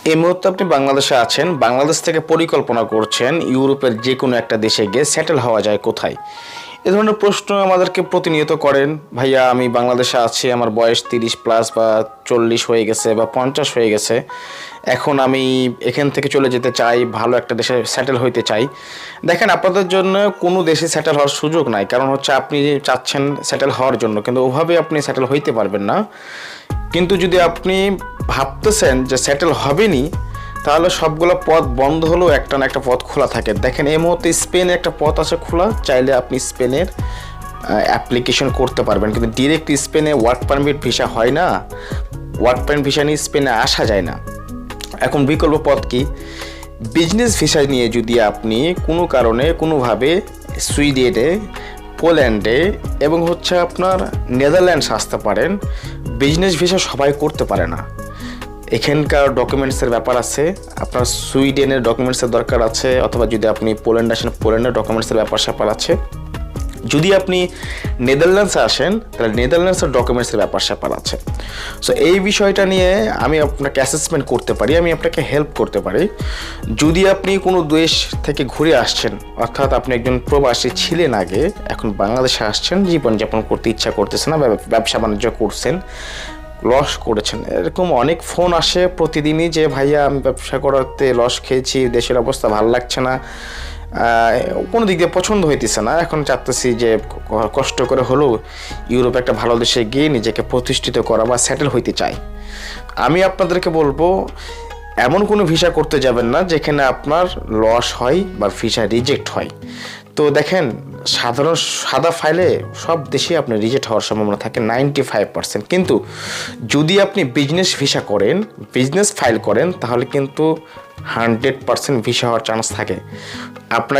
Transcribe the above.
এই মুহূর্তে আপনি বাংলাদেশে আছেন, বাংলাদেশ থেকে পরিকল্পনা করছেন ইউরোপের যে কোনো একটা দেশে গিয়ে সেটেল হওয়া যায় কোথায়। এ ধরনের প্রশ্ন আমাদেরকে প্রতিনিয়ত করেন। ভাইয়া আমি বাংলাদেশে আছি, আমার বয়স 30+ বা 40 হয়ে গেছে বা 50 হয়ে গেছে, এখন আমি এখান থেকে চলে যেতে চাই, ভালো একটা দেশে সেটেল হইতে চাই। দেখেন, আপনাদের জন্য কোনো দেশে সেটেল হওয়ার সুযোগ নাই, কারণ হচ্ছে আপনি চাচ্ছেন সেটেল হওয়ার জন্য, কিন্তু ওভাবে আপনি সেটেল হইতে পারবেন না। কিন্তু যদি আপনি ভাবতেছেন যে সেটেল হবেনি, তাহলে সবগুলো পথ বন্ধ হলেও একটা না একটা পথ খোলা থাকে। দেখেন, এই মুহূর্তে স্পেনে একটা পথ আছে খোলা, চাইলে আপনি স্পেনের অ্যাপ্লিকেশন করতে পারবেন, কিন্তু ডিরেক্ট স্পেনে ওয়ার্ক পারমিট ভিসা হয় না, ওয়ার্ক পারমিট ভিসা নিয়ে স্পেনে আসা যায় না। এখন বিকল্প পথ কি? বিজনেস ভিসা নিয়ে যদি আপনি কোনো কারণে কোনোভাবে সুইডেনে, পোল্যান্ডে এবং হচ্ছে আপনার নেদারল্যান্ডস আসতে পারেন। বিজনেস ভিসা সবাই করতে পারে না, এখানকার ডকুমেন্টসের ব্যাপার আছে, আপনার সুইডেনের ডকুমেন্টসের দরকার আছে, অথবা যদি আপনি পোল্যান্ড আসেন পোল্যান্ডের ডকুমেন্টসের ব্যাপার আছে। যদি আপনি নেদারল্যান্ডসে আসেন তাহলে নেদারল্যান্ডসের ডকুমেন্টসের ব্যাপার আছে। সো এই বিষয়টা নিয়ে আমি আপনাকে অ্যাসেসমেন্ট করতে পারি, আমি আপনাকে হেল্প করতে পারি। যদি আপনি কোনো দেশ থেকে ঘুরে আসছেন, অর্থাৎ আপনি একজন প্রবাসী ছিলেন আগে, এখন বাংলাদেশে আসছেন, জীবনযাপন করতে ইচ্ছা করতেছে না, ব্যবসা বাণিজ্য করছেন, লস করেছেন, এরকম অনেক ফোন আসে প্রতিদিনই যে ভাইয়া আমি ব্যবসা করাতে লস খেয়েছি, দেশের অবস্থা ভালো লাগছে না, কোনো দিক দিয়ে পছন্দ হইতেছে না, এখন চাচ্তেছি যে কষ্ট করে হলেও ইউরোপে একটা ভালো দেশে গিয়ে নিজেকে প্রতিষ্ঠিত করা বা সেটেল হইতে চাই। আমি আপনাদেরকে বলবো, এমন কোনো ভিসা করতে যাবেন না যেখানে আপনার লস হয় বা ভিসা রিজেক্ট হয়। তো দেখেন, সাধারণ সাদা ফাইলে সব দেশে আপনি রিজেক্ট হওয়ার সম্ভাবনা থাকে 95%, কিন্তু যদি আপনি বিজনেস ভিসা করেন, বিজনেস ফাইল করেন, তাহলে কিন্তু 100% ভিসা হওয়ার চান্স থাকে। আপনাকে